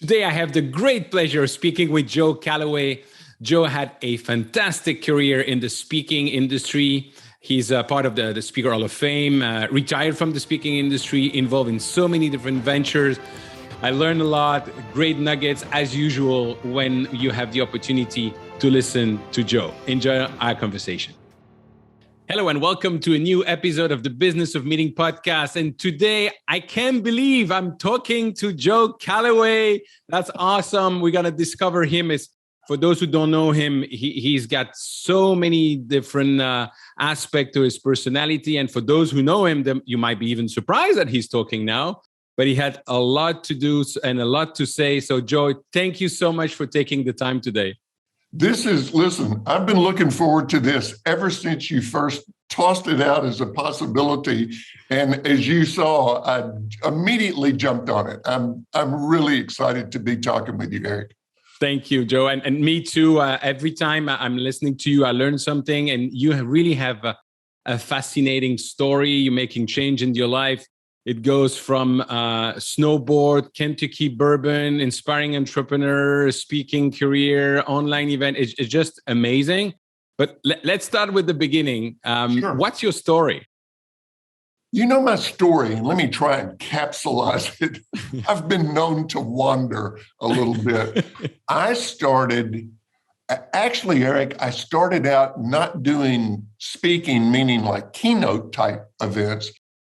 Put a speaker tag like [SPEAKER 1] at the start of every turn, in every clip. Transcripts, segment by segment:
[SPEAKER 1] Today, I have the great pleasure of speaking with Joe Calloway. Joe had a fantastic career in the speaking industry. He's a part of the Speaker Hall of Fame, retired from the speaking industry, involved in so many different ventures. I learned a lot, great nuggets, as usual, when you have the opportunity to listen to Joe. Enjoy our conversation. Hello and welcome to a new episode of the Business of Meeting podcast. And today, I can't believe I'm talking to Joe Calloway. That's awesome. We're going to discover him. For those who don't know him, he's got so many different aspects to his personality. And for those who know him, you might be even surprised that he's talking now. But he had a lot to do and a lot to say. So, Joe, thank you so much for taking the time today.
[SPEAKER 2] Listen, I've been looking forward to this ever since you first tossed it out as a possibility. And as you saw, I immediately jumped on it. I'm really excited to be talking with you, Eric.
[SPEAKER 1] Thank you, Joe. And me too. Every time I'm listening to you, I learn something. And you really have a fascinating story. You're making change in your life. It goes from snowboard, Kentucky Bourbon, inspiring entrepreneur, speaking career, online event. It's just amazing. But let's start with the beginning.
[SPEAKER 2] Sure.
[SPEAKER 1] What's your story?
[SPEAKER 2] You know my story, and let me try and capsulize it. I've been known to wander a little bit. Eric, I started out not doing speaking, meaning like keynote type events,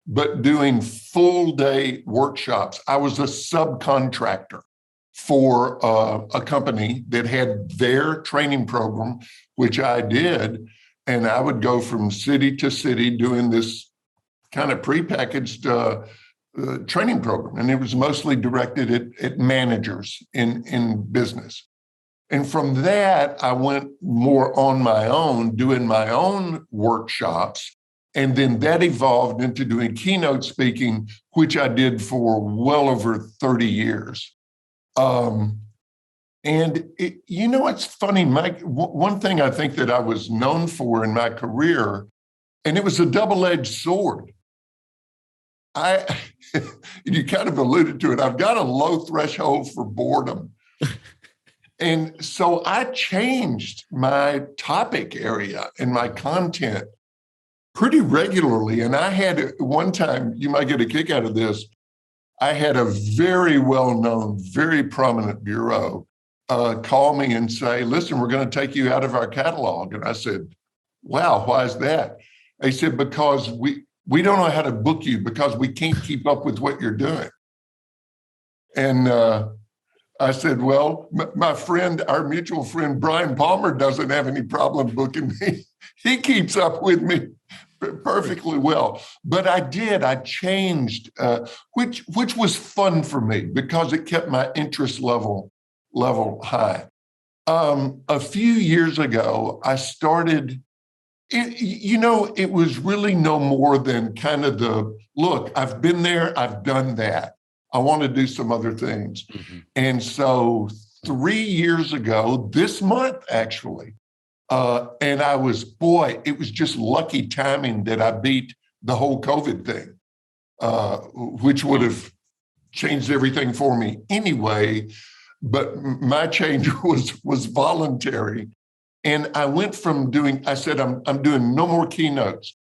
[SPEAKER 2] but doing full day workshops. I was a subcontractor for a company that had their training program, which I did. And I would go from city to city doing this kind of prepackaged training program. And it was mostly directed at managers in business. And from that, I went more on my own, doing my own workshops. And then that evolved into doing keynote speaking, which I did for well over 30 years. It's funny, Mike, one thing I think that I was known for in my career, and it was a double-edged sword. You kind of alluded to it. I've got a low threshold for boredom. And so I changed my topic area and my content pretty regularly. And I had one time, you might get a kick out of this, I had a very well-known, very prominent bureau call me and say, listen, we're going to take you out of our catalog. And I said, wow, why is that? They said, because we don't know how to book you because we can't keep up with what you're doing. And I said, well, my friend, our mutual friend, Brian Palmer doesn't have any problem booking me. He keeps up with me perfectly well. But I changed, which was fun for me because it kept my interest level high. A few years ago, I started, it was really no more than kind of look, I've been there, I've done that. I want to do some other things. Mm-hmm. And so 3 years ago, this month, actually, and it was just lucky timing that I beat the whole COVID thing, which would have changed everything for me anyway. But my change was voluntary. And I went from I said, I'm doing no more keynotes.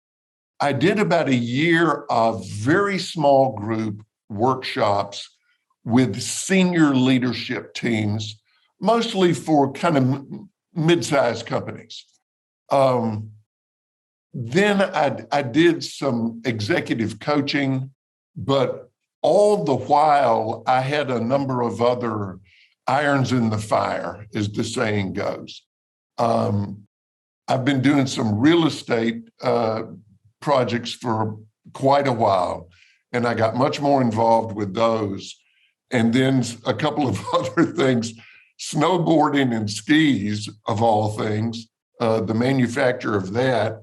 [SPEAKER 2] I did about a year of very small group workshops with senior leadership teams, mostly for kind of mid-sized companies. Then I did some executive coaching, but all the while I had a number of other irons in the fire, as the saying goes. I've been doing some real estate projects for quite a while, and I got much more involved with those. And then a couple of other things, snowboarding and skis, of all things, the manufacture of that.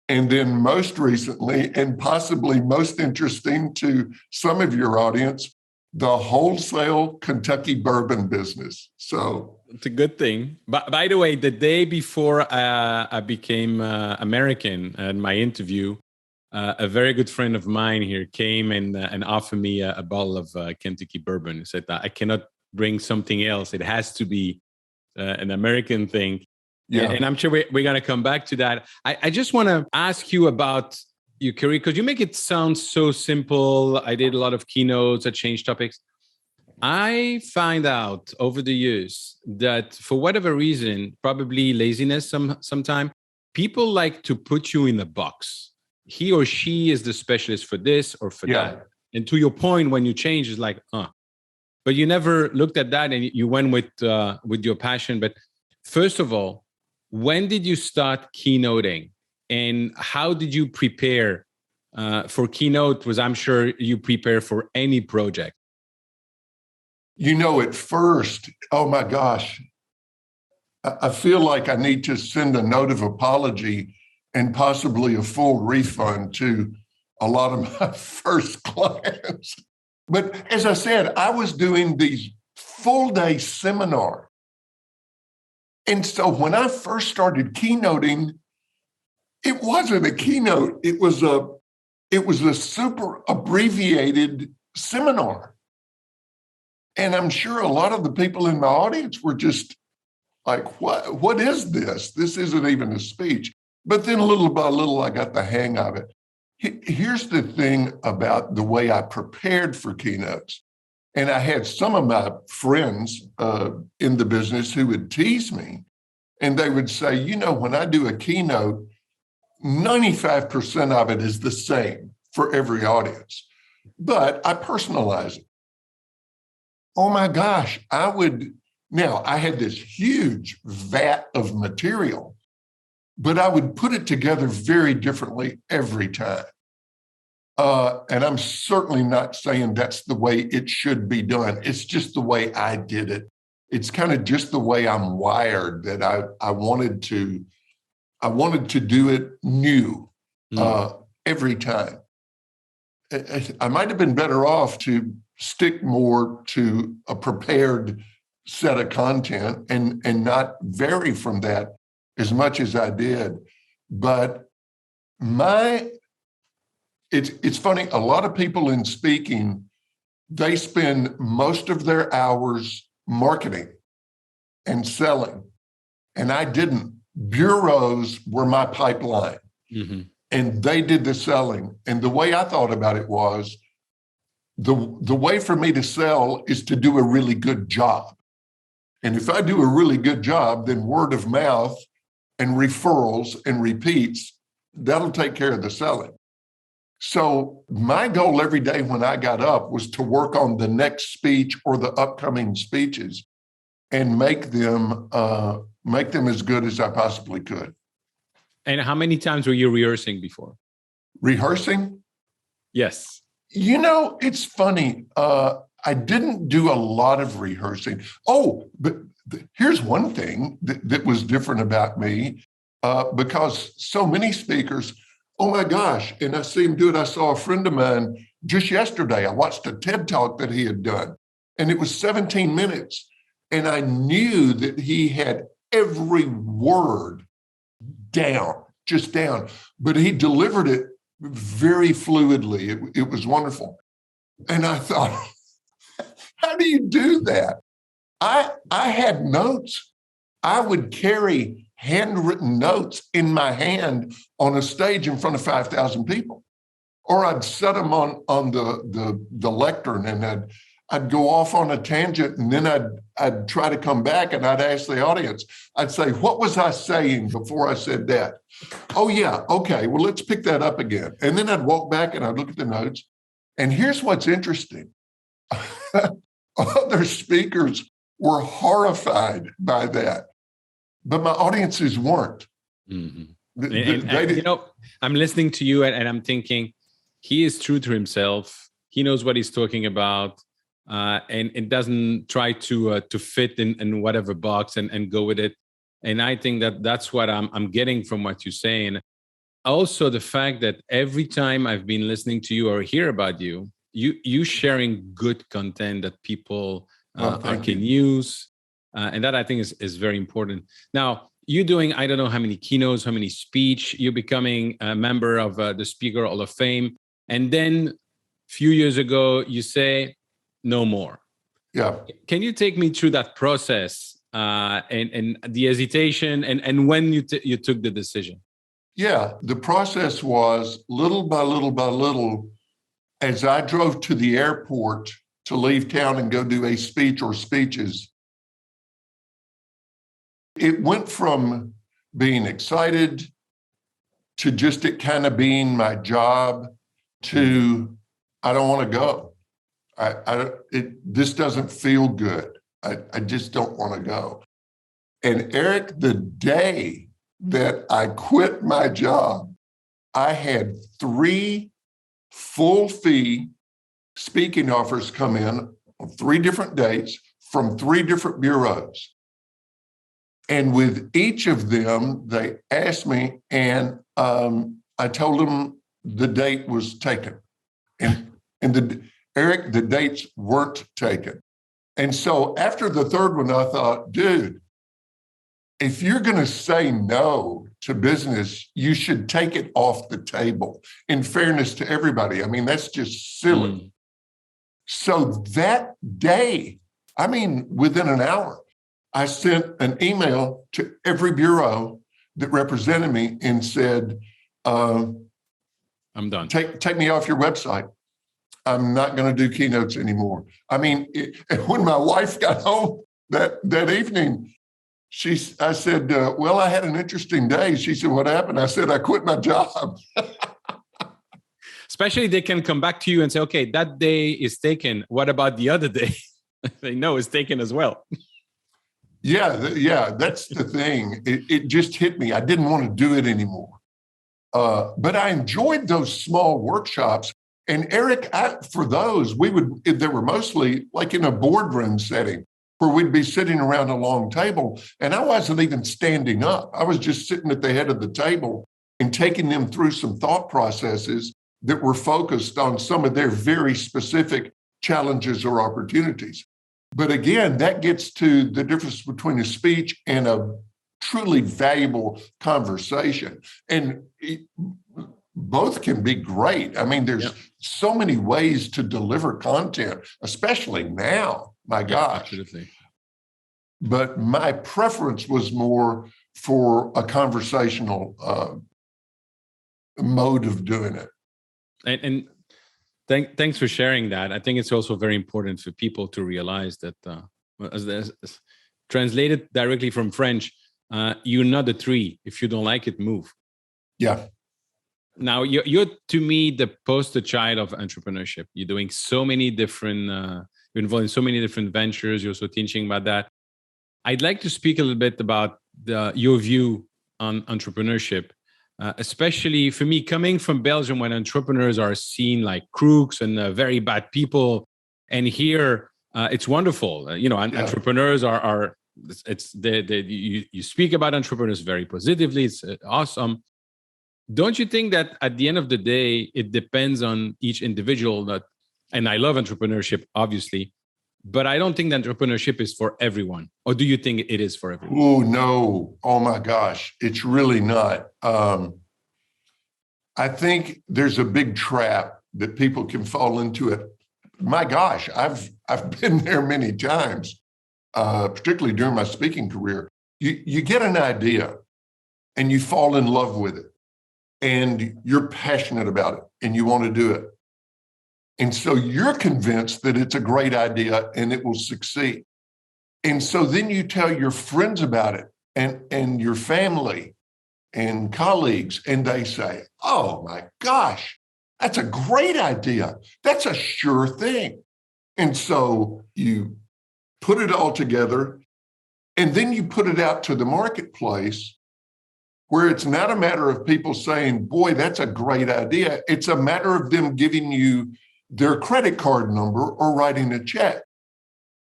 [SPEAKER 2] And then most recently, and possibly most interesting to some of your audience, the wholesale Kentucky Bourbon business. So
[SPEAKER 1] it's a good thing. But by the way, the day before I became American at my interview, a very good friend of mine here came and offered me a bottle of Kentucky Bourbon. He said, I cannot bring something else. It has to be an American thing.
[SPEAKER 2] Yeah.
[SPEAKER 1] And I'm sure we're going to come back to that. I just want to ask you about your career, because you make it sound so simple. I did a lot of keynotes. I changed topics. I find out over the years that for whatever reason, probably laziness sometime, people like to put you in a box. He or she is the specialist for this or for that. And to your point, when you change, it's like, but you never looked at that and you went with your passion. But first of all, when did you start keynoting, and how did you prepare for keynote? Because I'm sure you prepare for any project.
[SPEAKER 2] At first, oh my gosh, I feel like I need to send a note of apology and possibly a full refund to a lot of my first clients. But as I said, I was doing these full-day seminars. And so when I first started keynoting, it wasn't a keynote. It was a super abbreviated seminar. And I'm sure a lot of the people in my audience were just like, what is this? This isn't even a speech. But then little by little, I got the hang of it. Here's the thing about the way I prepared for keynotes. And I had some of my friends in the business who would tease me. And they would say, when I do a keynote, 95% of it is the same for every audience. But I personalize it. Oh my gosh, I had this huge vat of material, but I would put it together very differently every time. And I'm certainly not saying that's the way it should be done. It's just the way I did it. It's kind of just the way I'm wired, that I wanted to do it new every time. I might have been better off to stick more to a prepared set of content and not vary from that as much as I did. But it's funny, a lot of people in speaking, they spend most of their hours marketing and selling. And I didn't. Bureaus were my pipeline. Mm-hmm. And they did the selling. And the way I thought about it was, the way for me to sell is to do a really good job. And if I do a really good job, then word of mouth and referrals and repeats, that'll take care of the selling. So my goal every day when I got up was to work on the next speech or the upcoming speeches and make them as good as I possibly could.
[SPEAKER 1] And how many times were you rehearsing before?
[SPEAKER 2] Rehearsing?
[SPEAKER 1] Yes.
[SPEAKER 2] It's funny. I didn't do a lot of rehearsing. Oh, but here's one thing that was different about me, because so many speakers, oh my gosh, and I see him do it. I saw a friend of mine just yesterday. I watched a TED Talk that he had done, and it was 17 minutes. And I knew that he had every word down, but he delivered it very fluidly. It was wonderful. And I thought, how do you do that? I had notes. I would carry handwritten notes in my hand on a stage in front of 5,000 people. Or I'd set them on the lectern, and I'd go off on a tangent, and then I'd try to come back, and I'd ask the audience, I'd say, what was I saying before I said that? Oh yeah, okay, well, let's pick that up again. And then I'd walk back and I'd look at the notes. And here's what's interesting. Other speakers were horrified by that, but my audiences weren't.
[SPEAKER 1] Mm-hmm. I'm listening to you and I'm thinking, he is true to himself. He knows what he's talking about. And it doesn't try to fit in whatever box and go with it. And I think that's what I'm getting from what you're saying. Also, the fact that every time I've been listening to you or hear about you, you sharing good content that people can use. And that I think is very important. Now, you're doing, I don't know how many keynotes, how many speech, you're becoming a member of the Speaker Hall of Fame. And then a few years ago, you say, no more.
[SPEAKER 2] Yeah.
[SPEAKER 1] Can you take me through that process and the hesitation and when you took the decision?
[SPEAKER 2] Yeah. The process was little by little by little, as I drove to the airport to leave town and go do a speech or speeches, it went from being excited to just it kind of being my job to I don't want to go. This doesn't feel good. I just don't want to go. And Eric, the day that I quit my job, I had 3 full fee speaking offers come in on 3 different dates from 3 different bureaus. And with each of them, they asked me, and I told them the date was taken. And Eric, the dates weren't taken. And so after the 3rd one, I thought, dude, if you're going to say no to business, you should take it off the table, in fairness to everybody. I mean, that's just silly. So that day, I mean, within an hour, I sent an email to every bureau that represented me and said,
[SPEAKER 1] I'm done.
[SPEAKER 2] Take me off your website. I'm not going to do keynotes anymore. I mean, when my wife got home that evening, I said, well, I had an interesting day. She said, what happened? I said, I quit my job.
[SPEAKER 1] Especially they can come back to you and say, okay, that day is taken. What about the other day? They know it's taken as well.
[SPEAKER 2] Yeah, that's the thing. It just hit me. I didn't want to do it anymore. But I enjoyed those small workshops. And Eric, for those, they were mostly like in a boardroom setting where we'd be sitting around a long table. And I wasn't even standing up. I was just sitting at the head of the table and taking them through some thought processes that were focused on some of their very specific challenges or opportunities. But again, that gets to the difference between a speech and a truly valuable conversation. And both can be great. I mean, there's so many ways to deliver content, especially now, my gosh.
[SPEAKER 1] Absolutely.
[SPEAKER 2] But my preference was more for a conversational mode of doing it.
[SPEAKER 1] And thanks for sharing that. I think it's also very important for people to realize that, as translated directly from French, you're not a tree. If you don't like it, move.
[SPEAKER 2] Yeah.
[SPEAKER 1] Now, you're to me the poster child of entrepreneurship. You're doing so many different, you're involved in so many different ventures. You're also teaching about that. I'd like to speak a little bit about your view on entrepreneurship. Especially for me, coming from Belgium, when entrepreneurs are seen like crooks and very bad people, and here it's wonderful. Entrepreneurs are you speak about entrepreneurs very positively. It's awesome. Don't you think that at the end of the day, it depends on each individual? And I love entrepreneurship, obviously, but I don't think that entrepreneurship is for everyone. Or do you think it is for everyone?
[SPEAKER 2] Oh, no. Oh, my gosh. It's really not. I think there's a big trap that people can fall into it. My gosh, I've been there many times, particularly during my speaking career. You get an idea and you fall in love with it and you're passionate about it and you want to do it. And so you're convinced that it's a great idea and it will succeed. And so then you tell your friends about it and your family and colleagues, and they say, oh my gosh, that's a great idea. That's a sure thing. And so you put it all together and then you put it out to the marketplace where it's not a matter of people saying, boy, that's a great idea. It's a matter of them giving you their credit card number or writing a check.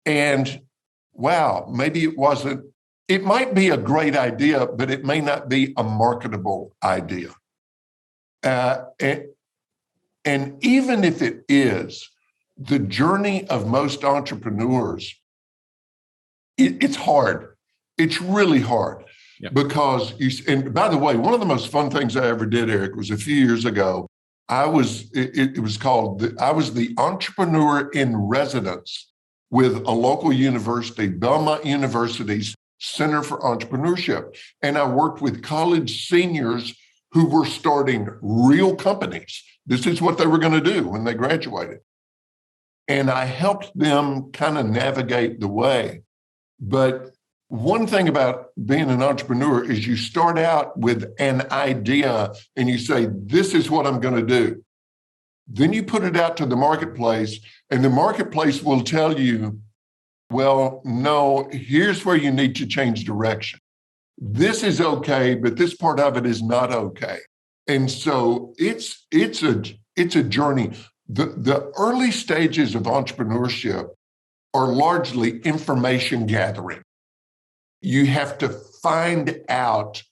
[SPEAKER 2] And wow, maybe it might be a great idea, but it may not be a marketable idea. And even if it is, the journey of most entrepreneurs, it's hard. It's really hard.
[SPEAKER 1] Yep.
[SPEAKER 2] Because and by the way, one of the most fun things I ever did, Eric, was a few years ago. I was the entrepreneur in residence with a local university, Belmont University's Center for Entrepreneurship. And I worked with college seniors who were starting real companies. This is what they were going to do when they graduated. And I helped them kind of navigate the way. But one thing about being an entrepreneur is you start out with an idea and you say, this is what I'm going to do. Then you put it out to the marketplace, and the marketplace will tell you, well, no, here's where you need to change direction. This is okay, but this part of it is not okay. And so it's a journey. The early stages of entrepreneurship are largely information gathering. You have to find out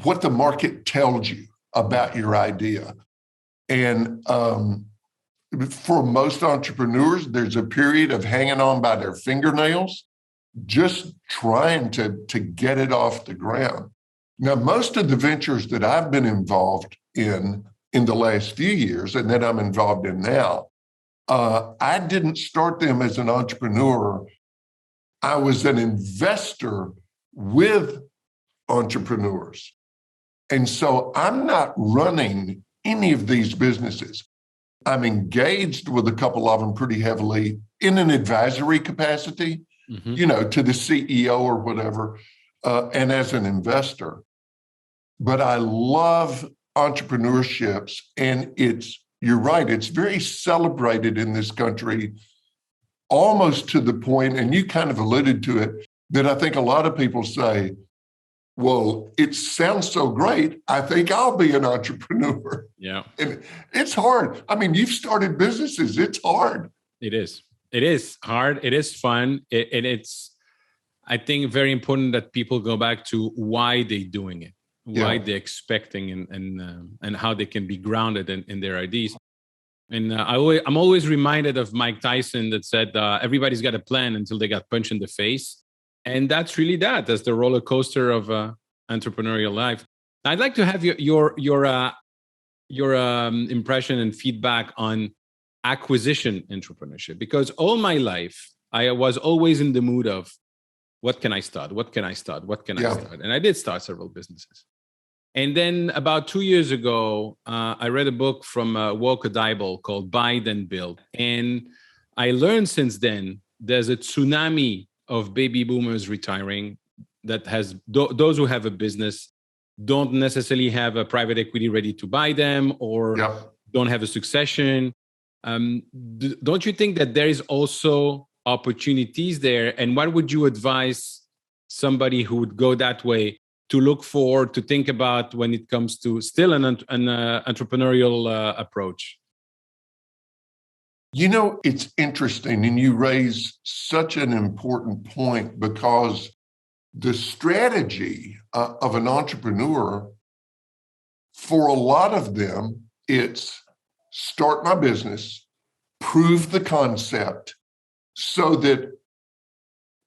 [SPEAKER 2] what the market tells you about your idea. And for most entrepreneurs, there's a period of hanging on by their fingernails, just trying to get it off the ground. Now, most of the ventures that I've been involved in the last few years and that I'm involved in now, I didn't start them as an entrepreneur. I was an investor with entrepreneurs. And so I'm not running any of these businesses. I'm engaged with a couple of them pretty heavily in an advisory capacity, to the CEO or whatever, and as an investor. But I love entrepreneurships, and you're right, it's very celebrated in this country, almost to the point, and you kind of alluded to it, that I think a lot of people say, well, it sounds so great, I think I'll be an entrepreneur.
[SPEAKER 1] Yeah.
[SPEAKER 2] And it's hard. I mean, you've started businesses. It's hard.
[SPEAKER 1] It is. It is hard. It is fun. It's, I think, very important that people go back to why they're doing it, why they're expecting, and how they can be grounded in their ideas. And I'm always reminded of Mike Tyson that said, everybody's got a plan until they got punched in the face. And that's really that. That's the roller coaster of entrepreneurial life. I'd like to have your impression and feedback on acquisition entrepreneurship, because all my life I was always in the mood of, what can I start? What can I start? What can I start? And I did start several businesses. And then about 2 years ago, I read a book from Walker Dybel called Buy Then Build. And I learned since then, there's a tsunami of baby boomers retiring that has those who have a business don't necessarily have a private equity ready to buy them, or don't have a succession. Don't you think that there is also opportunities there? And what would you advise somebody who would go that way to look for, to think about when it comes to still an entrepreneurial approach?
[SPEAKER 2] You know, it's interesting, and you raise such an important point, because the strategy of an entrepreneur, for a lot of them, it's start my business, prove the concept, so that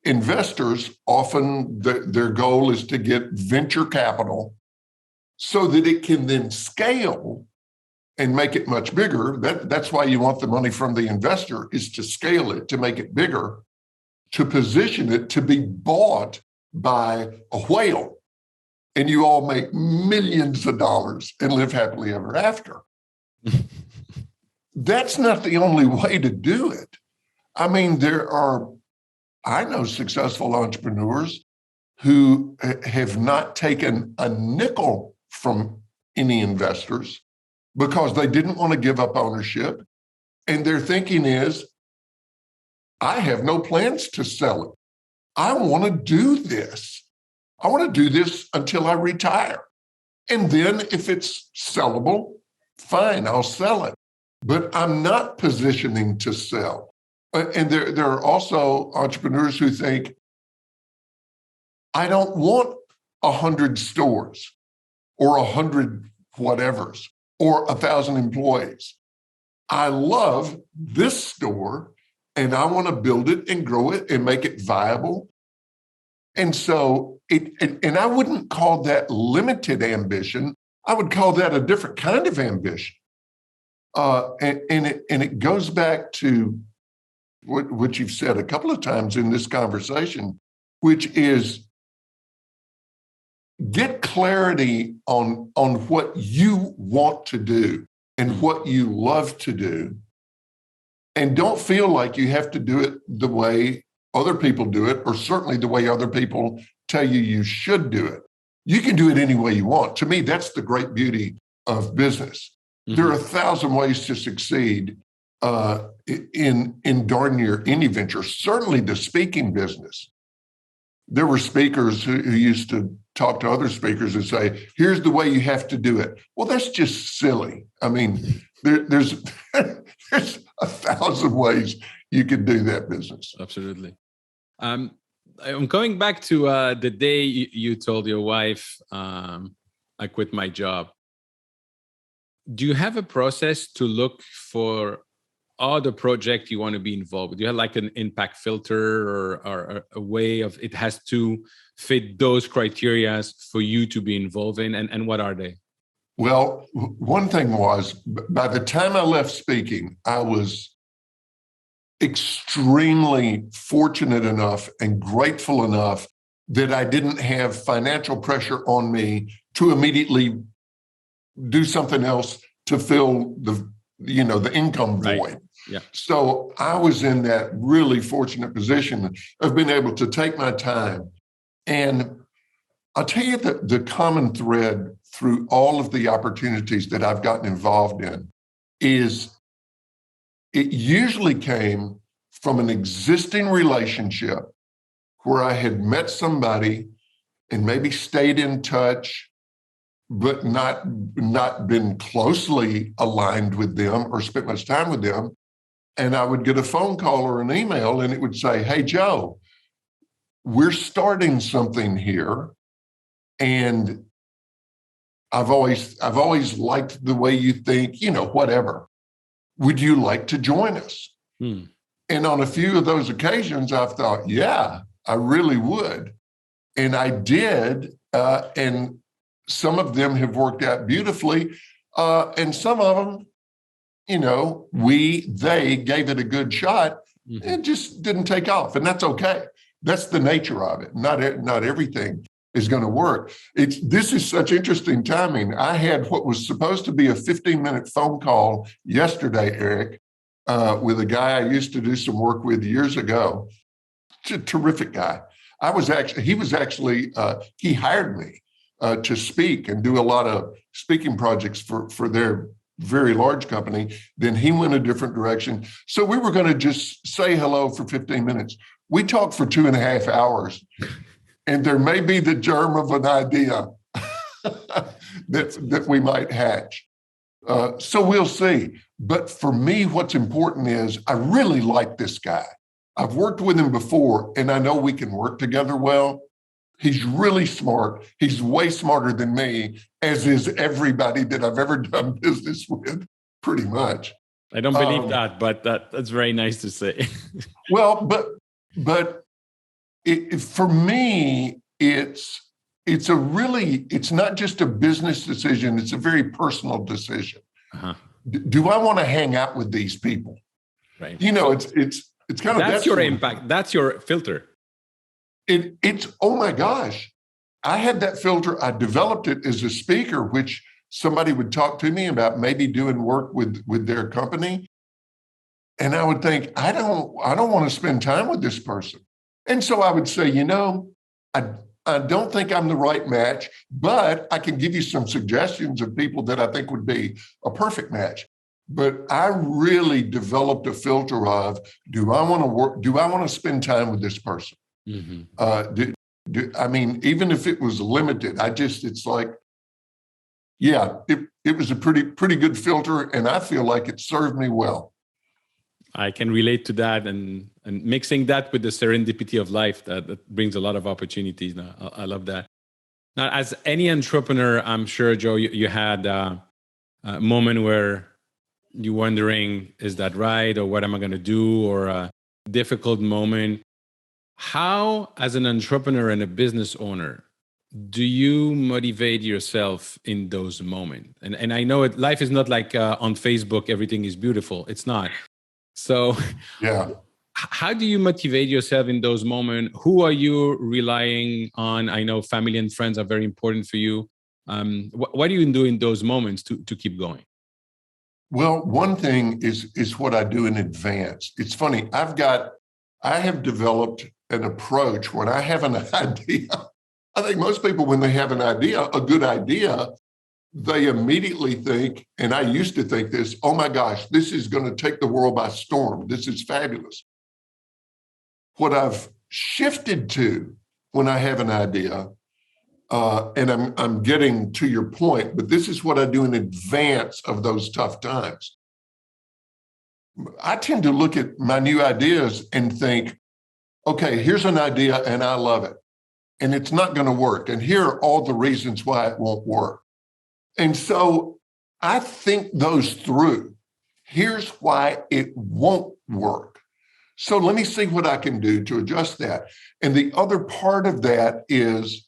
[SPEAKER 2] investors, often their goal is to get venture capital so that it can then scale and make it much bigger. That's why you want the money from the investor, is to scale it, to make it bigger, to position it to be bought by a whale. And you all make millions of dollars and live happily ever after. That's not the only way to do it. I mean, I know successful entrepreneurs who have not taken a nickel from any investors because they didn't want to give up ownership. And their thinking is, I have no plans to sell it. I want to do this. I want to do this until I retire. And then if it's sellable, fine, I'll sell it. But I'm not positioning to sell. And there are also entrepreneurs who think, I don't want 100 stores or 100 whatevers or 1,000 employees. I love this store and I want to build it and grow it and make it viable. And so and I wouldn't call that limited ambition. I would call that a different kind of ambition. And it goes back to what you've said a couple of times in this conversation, which is get clarity on what you want to do and what you love to do. And don't feel like you have to do it the way other people do it, or certainly the way other people tell you you should do it. You can do it any way you want. To me, that's the great beauty of business. Mm-hmm. There are 1,000 ways to succeed in darn near any venture, certainly the speaking business. There were speakers who used to talk to other speakers and say, here's the way you have to do it. Well, that's just silly. I mean, there's 1,000 ways you could do that business.
[SPEAKER 1] Absolutely. I'm going back to the day you told your wife, I quit my job. Do you have a process to look for all the project you want to be involved with? Do you have like an impact filter or a way of it has to fit those criteria for you to be involved in? And what are they?
[SPEAKER 2] Well, one thing was, by the time I left speaking, I was extremely fortunate enough and grateful enough that I didn't have financial pressure on me to immediately do something else to fill the income void.
[SPEAKER 1] Right. Yeah.
[SPEAKER 2] So I was in that really fortunate position of being able to take my time. And I'll tell you that the common thread through all of the opportunities that I've gotten involved in is it usually came from an existing relationship where I had met somebody and maybe stayed in touch, but not been closely aligned with them or spent much time with them. And I would get a phone call or an email and it would say, hey, Joe, we're starting something here. And I've always liked the way you think, whatever. Would you like to join us? And on a few of those occasions, I've thought, yeah, I really would. And I did. And some of them have worked out beautifully. And some of them, they gave it a good shot. Mm-hmm. It just didn't take off. And that's okay. That's the nature of it. Not everything is going to work. This is such interesting timing. I had what was supposed to be a 15-minute phone call yesterday, Eric, with a guy I used to do some work with years ago. A terrific guy. He hired me to speak and do a lot of speaking projects for their very large company. Then he went a different direction. So we were going to just say hello for 15 minutes. We talked for 2.5 hours, and there may be the germ of an idea that we might hatch. So we'll see. But for me, what's important is I really like this guy. I've worked with him before, and I know we can work together well. He's really smart. He's way smarter than me, as is everybody that I've ever done business with, pretty much.
[SPEAKER 1] I don't believe that, but that's very nice to say.
[SPEAKER 2] Well, but for me, it's not just a business decision. It's a very personal decision. Uh-huh. Do I want to hang out with these people?
[SPEAKER 1] Right.
[SPEAKER 2] It's kind of
[SPEAKER 1] that's your impact. That's your filter.
[SPEAKER 2] It's oh my gosh, I had that filter. I developed it as a speaker, which somebody would talk to me about maybe doing work with their company, and I would think I don't want to spend time with this person, and so I would say, I don't think I'm the right match, but I can give you some suggestions of people that I think would be a perfect match. But I really developed a filter of, do I want to work? Do I want to spend time with this person? Mm-hmm. I mean, even if it was limited, it's like, yeah, it was a pretty good filter, and I feel like it served me well.
[SPEAKER 1] I can relate to that, and mixing that with the serendipity of life that brings a lot of opportunities. Now, I love that. Now, as any entrepreneur, I'm sure, Joe, you had a moment where you're wondering, is that right? Or what am I going to do? Or a difficult moment. How, as an entrepreneur and a business owner, do you motivate yourself in those moments? And I know life is not like on Facebook, everything is beautiful. It's not. So
[SPEAKER 2] yeah.
[SPEAKER 1] How do you motivate yourself in those moments? Who are you relying on? I know family and friends are very important for you. What do you do in those moments to keep going?
[SPEAKER 2] Well, one thing is what I do in advance. It's funny. I have developed an approach when I have an idea. I think most people, when they have an idea, a good idea, they immediately think, and I used to think this, oh my gosh, this is going to take the world by storm. This is fabulous. What I've shifted to when I have an idea, and I'm getting to your point, but this is what I do in advance of those tough times. I tend to look at my new ideas and think, okay, here's an idea and I love it. And it's not going to work. And here are all the reasons why it won't work. And so I think those through. Here's why it won't work. So let me see what I can do to adjust that. And the other part of that is,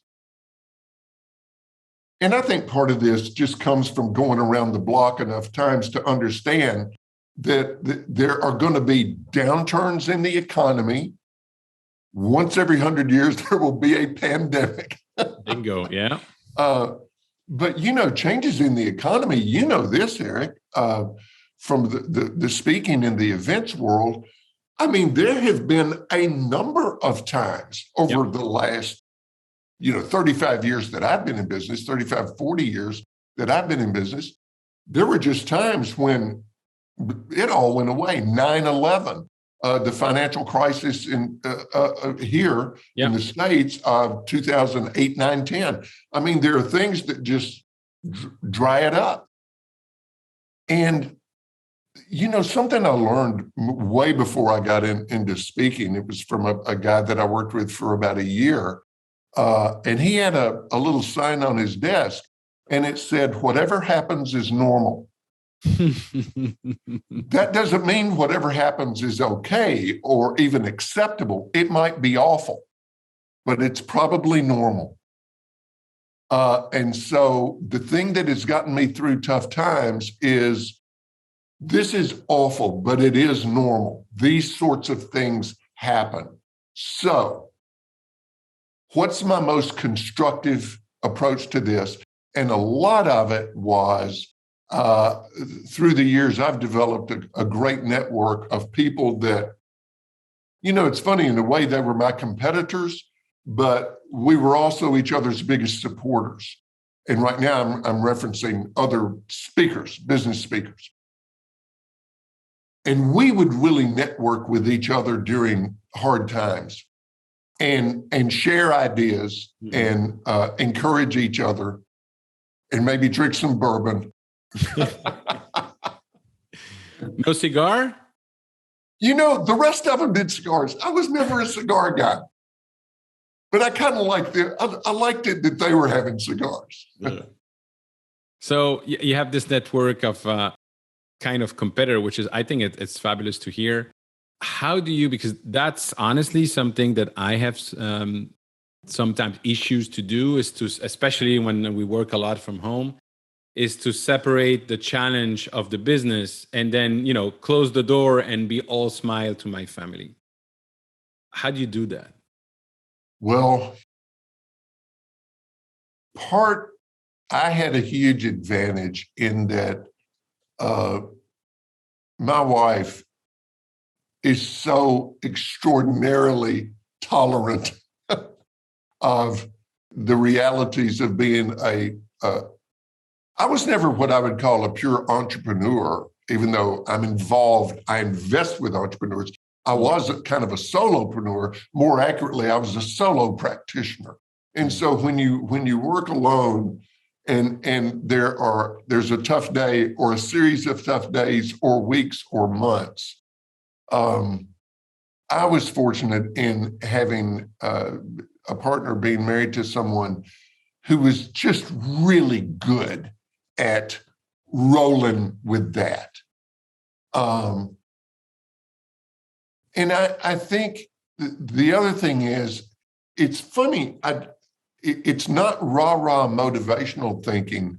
[SPEAKER 2] and I think part of this just comes from going around the block enough times to understand that there are going to be downturns in the economy. Once every 100 years, there will be a pandemic.
[SPEAKER 1] Bingo, yeah.
[SPEAKER 2] But, changes in the economy, this, Eric, from the speaking in the events world. I mean, there have been a number of times over the last, 35 years that I've been in business, 35, 40 years that I've been in business. There were just times when it all went away. 9/11, the financial crisis here in the States of 2008, 9, 10. I mean, there are things that just dry it up. And, something I learned way before I got into speaking, it was from a guy that I worked with for about a year. And he had a little sign on his desk, and it said, "Whatever happens is normal." That doesn't mean whatever happens is okay or even acceptable. It might be awful, but it's probably normal. And so the thing that has gotten me through tough times is, this is awful, but it is normal. These sorts of things happen. So what's my most constructive approach to this? And a lot of it was, through the years, I've developed a great network of people that, it's funny, in a way they were my competitors, but we were also each other's biggest supporters. And right now I'm referencing other speakers, business speakers. And we would really network with each other during hard times and share ideas and encourage each other and maybe drink some bourbon.
[SPEAKER 1] No cigar?
[SPEAKER 2] The rest of them did cigars. I was never a cigar guy, but I kind of liked it. I liked it that they were having cigars.
[SPEAKER 1] So you have this network of kind of competitor, which is, I think it's fabulous to hear. How do you, because that's honestly something that I have sometimes issues to do, is to, especially when we work a lot from home, is to separate the challenge of the business and then, close the door and be all smile to my family. How do you do that?
[SPEAKER 2] Well, I had a huge advantage in that my wife is so extraordinarily tolerant of the realities of being I was never what I would call a pure entrepreneur, even though I'm involved, I invest with entrepreneurs. I was kind of a solopreneur. More accurately, I was a solo practitioner. And so when you work alone and there's a tough day or a series of tough days or weeks or months, I was fortunate in having a partner, being married to someone who was just really good at rolling with that. And I think the other thing is, it's funny, it's not rah-rah motivational thinking,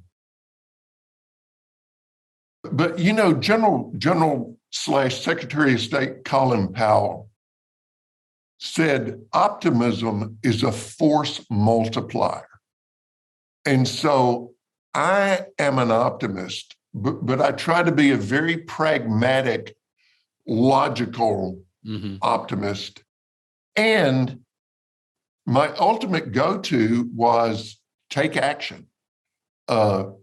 [SPEAKER 2] but General / Secretary of State Colin Powell said optimism is a force multiplier. And so I am an optimist, but I try to be a very pragmatic, logical optimist. And my ultimate go-to was take action. Go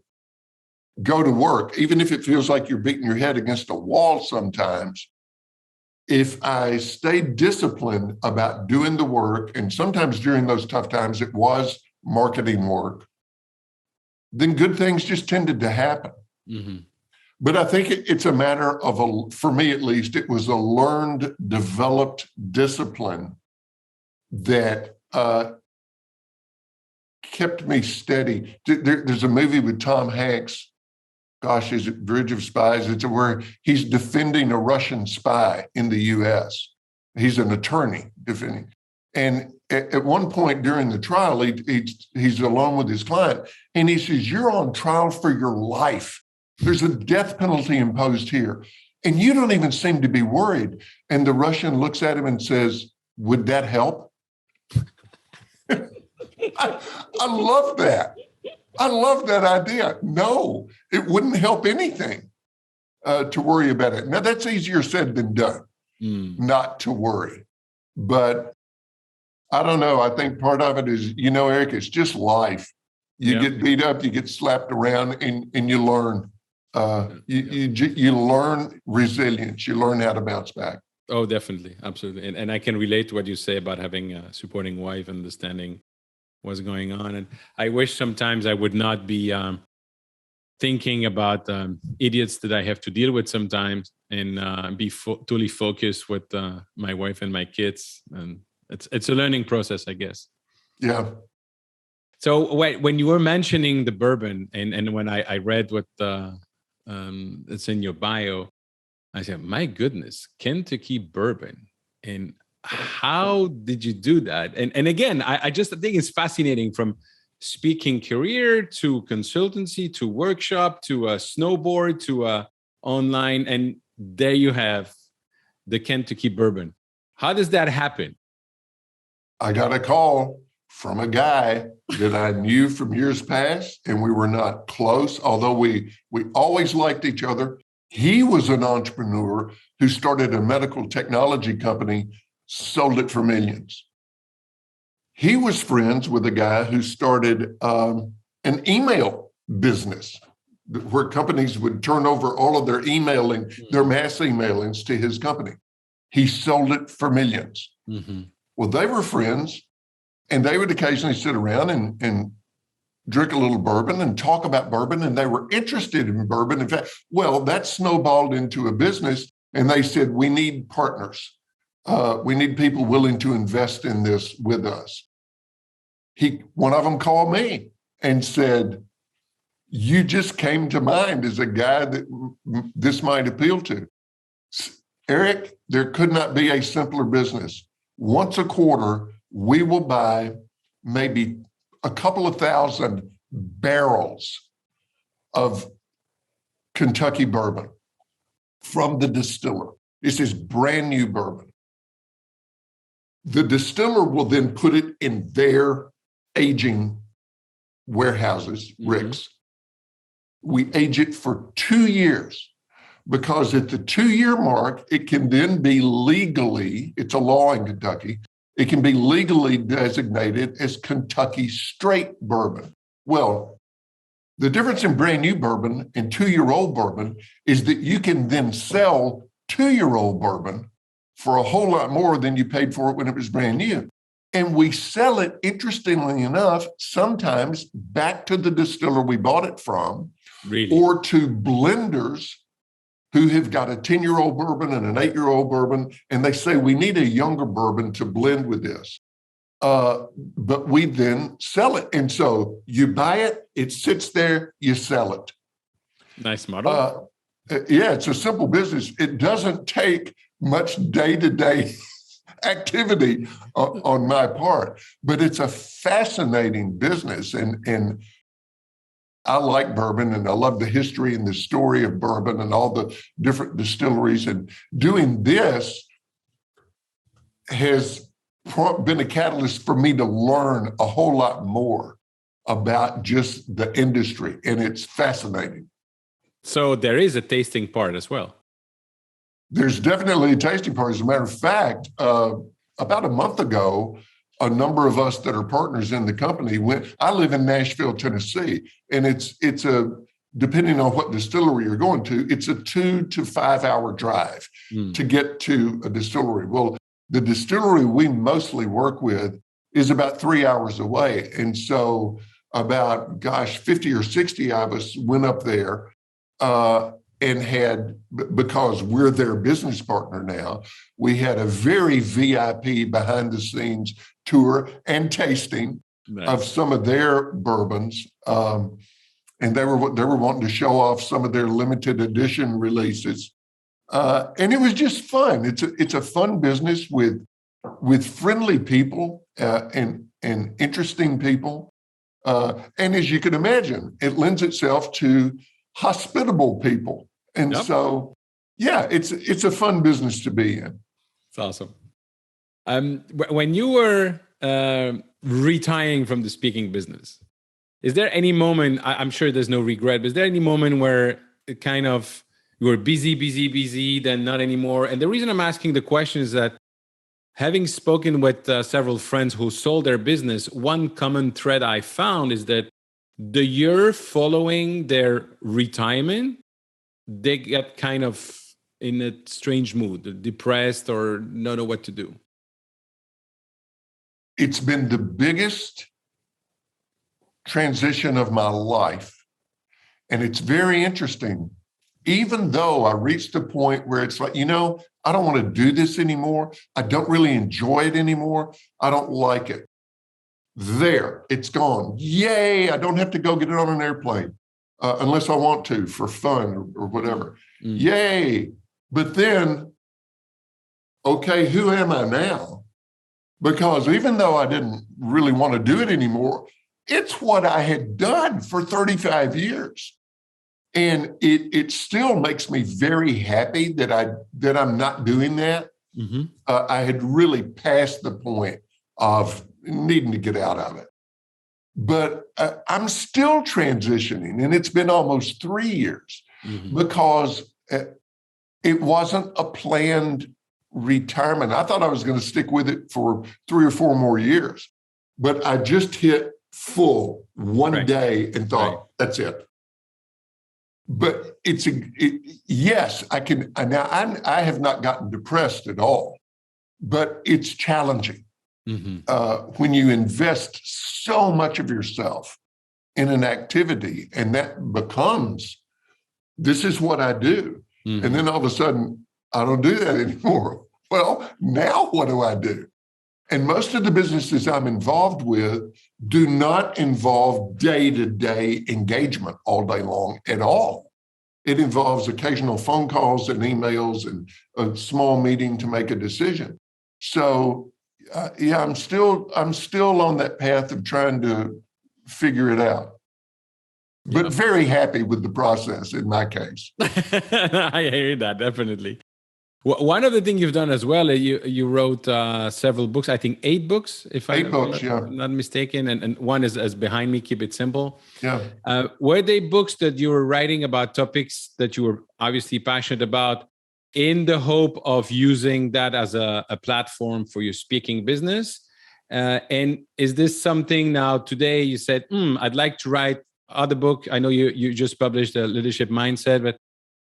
[SPEAKER 2] to work, even if it feels like you're beating your head against a wall sometimes. If I stayed disciplined about doing the work, and sometimes during those tough times, it was marketing work, then good things just tended to happen. But I think it's a matter of, for me at least, it was a learned, developed discipline that kept me steady. There's a movie with Tom Hanks. Gosh, is it Bridge of Spies? It's where he's defending a Russian spy in the U.S. He's an attorney defending. And at one point during the trial, he's alone with his client, and he says, "You're on trial for your life. There's a death penalty imposed here, and you don't even seem to be worried." And the Russian looks at him and says, "Would that help?" I love that. I love that idea. No, it wouldn't help anything to worry about it. Now, that's easier said than done, not to worry. But I don't know. I think part of it is, Eric, it's just life. You get beat up, you get slapped around, and you learn. You learn resilience. You learn how to bounce back.
[SPEAKER 1] Oh, definitely. Absolutely. And I can relate to what you say about having a supporting wife, understanding what's going on. And I wish sometimes I would not be thinking about idiots that I have to deal with sometimes, and be totally focused with my wife and my kids. And it's a learning process, I guess.
[SPEAKER 2] Yeah.
[SPEAKER 1] So when you were mentioning the bourbon, and when I read what it's in your bio, I said, my goodness, Kentucky bourbon. And how did you do that? And again, I just think it's fascinating, from speaking career to consultancy to workshop to a snowboard to a online. And there you have the Kentucky bourbon. How does that happen?
[SPEAKER 2] I got a call from a guy that I knew from years past, and we were not close, although we always liked each other. He was an entrepreneur who started a medical technology company, sold it for millions. He was friends with a guy who started an email business where companies would turn over all of their emailing, their mass emailings to his company. He sold it for millions. Well, they were friends, and they would occasionally sit around and drink a little bourbon and talk about bourbon, and they were interested in bourbon. In fact, well, that snowballed into a business, and they said, we need partners. We need people willing to invest in this with us. One of them called me and said, you just came to mind as a guy that this might appeal to. Eric, there could not be a simpler business. Once a quarter, we will buy maybe a couple of thousand barrels of Kentucky bourbon from the distiller. This is brand new bourbon. The distiller will then put it in their aging warehouses, ricks. We age it for 2 years, because at the 2-year mark, it can then be legally, it's a law in Kentucky, it can be legally designated as Kentucky straight bourbon. Well, the difference in brand new bourbon and 2-year-old bourbon is that you can then sell 2-year-old bourbon for a whole lot more than you paid for it when it was brand new. And we sell it, interestingly enough, sometimes back to the distiller we bought it from, or to blenders who have got a 10-year-old bourbon and an 8-year-old bourbon, and they say, we need a younger bourbon to blend with this. But we then sell it. And so you buy it, it sits there, you sell it.
[SPEAKER 1] Nice model.
[SPEAKER 2] Yeah, it's a simple business. It doesn't take much day-to-day activity on my part, but it's a fascinating business. And I like bourbon, and I love the history and the story of bourbon and all the different distilleries. And doing this has been a catalyst for me to learn a whole lot more about just the industry, and it's fascinating.
[SPEAKER 1] So there is a tasting part as well.
[SPEAKER 2] There's definitely a tasting part. As a matter of fact, about a month ago, a number of us that are partners in the company went. I live in Nashville, Tennessee, and it's a, depending on what distillery you're going to, it's a 2 to 5 hour drive to get to a distillery. Well, the distillery we mostly work with is about 3 hours away. And so about, 50 or 60 of us went up there and had, because we're their business partner now, we had a very VIP behind the scenes tour and tasting of some of their bourbons. And they were wanting to show off some of their limited edition releases. And it was just fun. It's a fun business with friendly people and interesting people. And as you can imagine, it lends itself to hospitable people. And so, yeah, it's a fun business to be in.
[SPEAKER 1] It's awesome. When you were retiring from the speaking business, is there any moment, I'm sure there's no regret, but is there any moment where it kind of, you were busy, then not anymore? And the reason I'm asking the question is that having spoken with several friends who sold their business, one common thread I found is that the year following their retirement, they get kind of in a strange mood, depressed or don't know what to do.
[SPEAKER 2] It's been the biggest transition of my life. And it's very interesting. Even though I reached a point where it's like, I don't want to do this anymore. I don't really enjoy it anymore. I don't like it. There, it's gone. Yay, I don't have to go get it on an airplane unless I want to for fun or whatever. Yay. But then, okay, who am I now? Because even though I didn't really want to do it anymore, it's what I had done for 35 years. And it still makes me very happy that I'm not doing that. I had really passed the point of needing to get out of it. But I'm still transitioning, and it's been almost 3 years because it wasn't a planned retirement. I thought I was going to stick with it for 3 or 4 more years, but I just hit full one day and thought, that's it. But yes, I can. Now I have not gotten depressed at all, but it's challenging when you invest so much of yourself in an activity, and that becomes, this is what I do. And then all of a sudden, I don't do that anymore. Well, now what do I do? And most of the businesses I'm involved with do not involve day-to-day engagement all day long at all. It involves occasional phone calls and emails and a small meeting to make a decision. So, I'm still on that path of trying to figure it out. But very happy with the process in my case.
[SPEAKER 1] I hear that, definitely. One of the things you've done as well, you wrote several books, I think 8 books, if I'm not mistaken. And one is behind me, Keep It Simple.
[SPEAKER 2] Yeah.
[SPEAKER 1] Were they books that you were writing about topics that you were obviously passionate about in the hope of using that as a platform for your speaking business? And is this something now today you said, I'd like to write other book? I know you just published a leadership mindset, but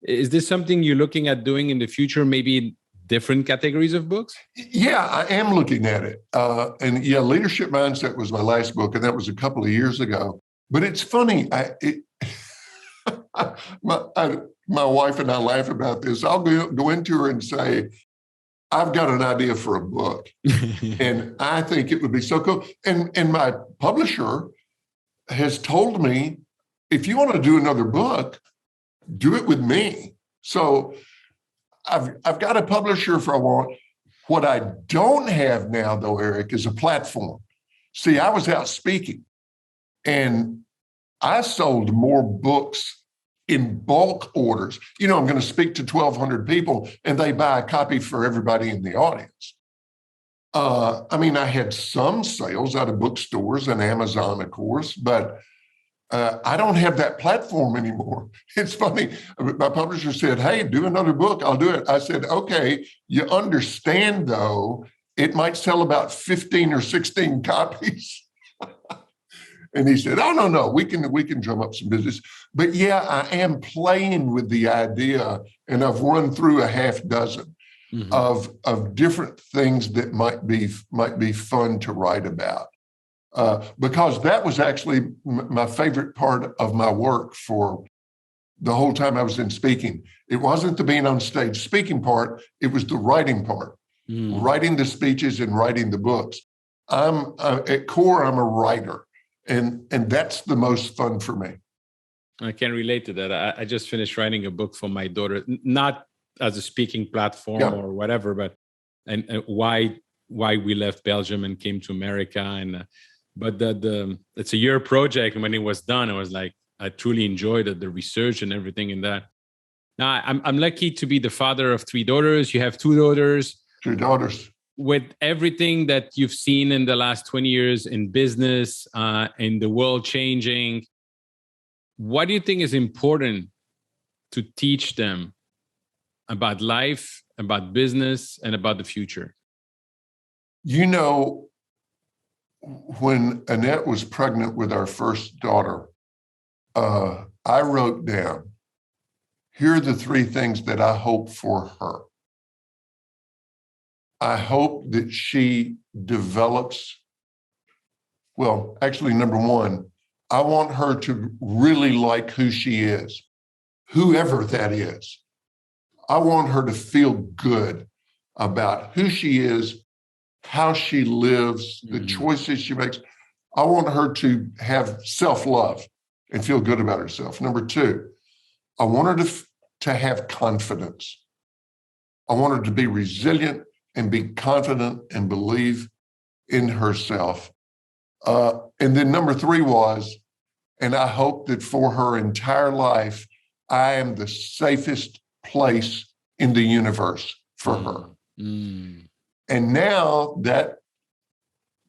[SPEAKER 1] is this something you're looking at doing in the future, maybe in different categories of books?
[SPEAKER 2] Yeah, I am looking at it. And Leadership Mindset was my last book, and that was a couple of years ago. But it's funny. My wife and I laugh about this. I'll go into her and say, I've got an idea for a book, and I think it would be so cool. And my publisher has told me, if you want to do another book, do it with me. So I've got a publisher if I want. What I don't have now, though, Eric, is a platform. See, I was out speaking, and I sold more books in bulk orders. I'm going to speak to 1,200 people, and they buy a copy for everybody in the audience. I mean, I had some sales out of bookstores and Amazon, of course, but I don't have that platform anymore. It's funny. My publisher said, "Hey, do another book. I'll do it." I said, "Okay, you understand, though, it might sell about 15 or 16 copies." And he said, "Oh, no, we can drum up some business." But yeah, I am playing with the idea, and I've run through a half dozen of different things that might be fun to write about. Because that was actually my favorite part of my work for the whole time I was in speaking. It wasn't the being on stage speaking part, it was the writing part, writing the speeches and writing the books. At core, I'm a writer, and that's the most fun for me.
[SPEAKER 1] I can relate to that. I just finished writing a book for my daughter, not as a speaking platform or whatever, but and why we left Belgium and came to America. And but it's a year project, and when it was done, I was like, I truly enjoyed it, the research and everything in that. Now I'm lucky to be the father of 3 daughters. You have 2 daughters.
[SPEAKER 2] 2 daughters.
[SPEAKER 1] With everything that you've seen in the last 20 years in business, in the world changing, what do you think is important to teach them about life, about business, and about the future?
[SPEAKER 2] You know, when Annette was pregnant with our first daughter, I wrote down, here are the 3 things that I hope for her. I hope that she develops, well, actually, number 1, I want her to really like who she is, whoever that is. I want her to feel good about who she is, how she lives, the choices she makes. I want her to have self-love and feel good about herself. Number 2, I want her to have confidence. I want her to be resilient and be confident and believe in herself. And then number 3 was, and I hope that for her entire life, I am the safest place in the universe for her. And now that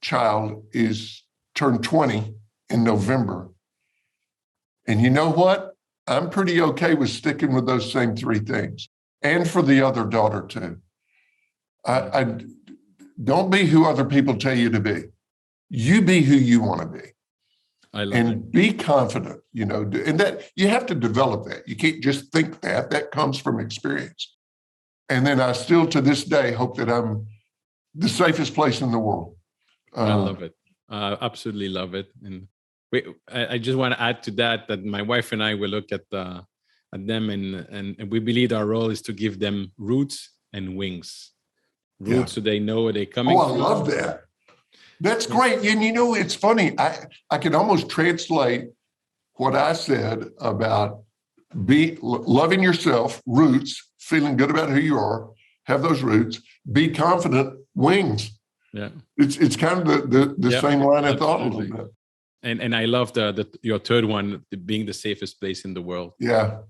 [SPEAKER 2] child is turned 20 in November. And you know what? I'm pretty okay with sticking with those same 3 things. And for the other daughter too. I don't be who other people tell you to be. You be who you want to be.
[SPEAKER 1] I love
[SPEAKER 2] and
[SPEAKER 1] it.
[SPEAKER 2] Be confident, you know, and that you have to develop that. You can't just think that comes from experience. And then I still to this day hope that I'm the safest place in the world.
[SPEAKER 1] I love it. Absolutely love it. And I just want to add to that my wife and I will look at them and we believe our role is to give them roots and wings. Roots so they know where they're coming from.
[SPEAKER 2] I love that. That's great. And you know, it's funny. I can almost translate what I said about loving yourself, roots, feeling good about who you are, have those roots, be confident, wings.
[SPEAKER 1] Yeah.
[SPEAKER 2] It's kind of the same line of thought a little bit.
[SPEAKER 1] And I love your third one, being the safest place in the world.
[SPEAKER 2] Yeah.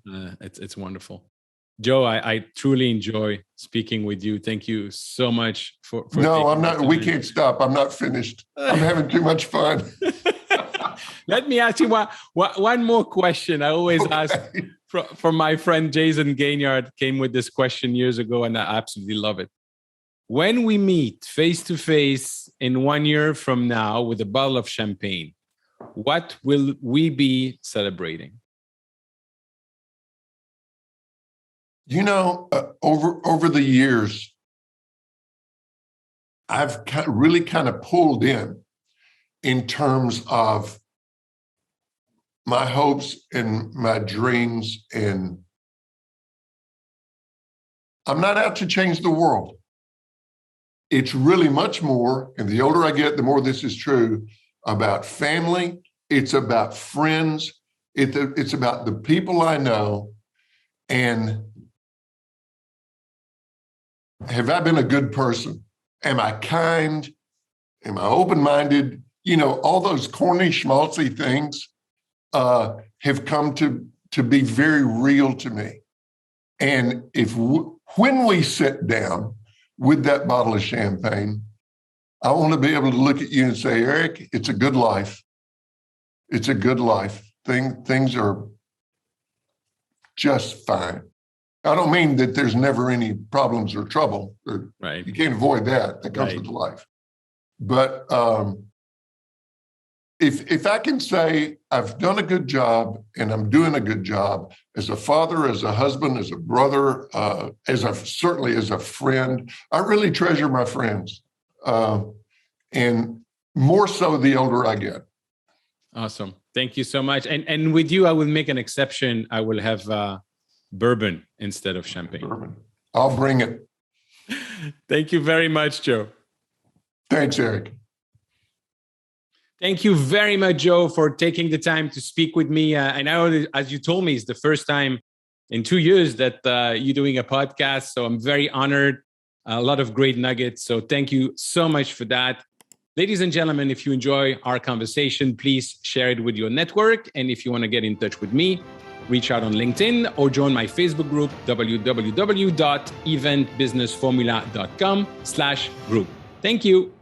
[SPEAKER 1] It's wonderful. Joe, I truly enjoy speaking with you. Thank you so much for
[SPEAKER 2] No, I'm not. We can't stop. I'm not finished. I'm having too much fun.
[SPEAKER 1] Let me ask you one more question. I always ask from my friend Jason Gaignard, came with this question years ago, and I absolutely love it. When we meet face to face in 1 year from now with a bottle of champagne, what will we be celebrating?
[SPEAKER 2] You know, over the years, I've really kind of pulled in terms of my hopes and my dreams. And I'm not out to change the world. It's really much more, and the older I get, the more this is true, about family. It's about friends. It's about the people I know. And have I been a good person? Am I kind? Am I open-minded? You know, all those corny, schmaltzy things have come to be very real to me. And when we sit down with that bottle of champagne, I want to be able to look at you and say, Eric, it's a good life. It's a good life. Things are just fine. I don't mean that there's never any problems or trouble.
[SPEAKER 1] Right.
[SPEAKER 2] You can't avoid that. That comes with life. But if I can say I've done a good job and I'm doing a good job as a father, as a husband, as a brother, certainly as a friend, I really treasure my friends. And more so the older I get.
[SPEAKER 1] Awesome. Thank you so much. And with you, I will make an exception. I will have bourbon instead of champagne.
[SPEAKER 2] Bourbon. I'll bring it.
[SPEAKER 1] Thank you very much, Joe.
[SPEAKER 2] Thanks, Eric.
[SPEAKER 1] Thank you very much, Joe, for taking the time to speak with me. I know, as you told me, it's the first time in 2 years that you're doing a podcast. So I'm very honored. A lot of great nuggets. So thank you so much for that. Ladies and gentlemen, if you enjoy our conversation, please share it with your network. And if you want to get in touch with me, reach out on LinkedIn or join my Facebook group, www.eventbusinessformula.com/group. Thank you.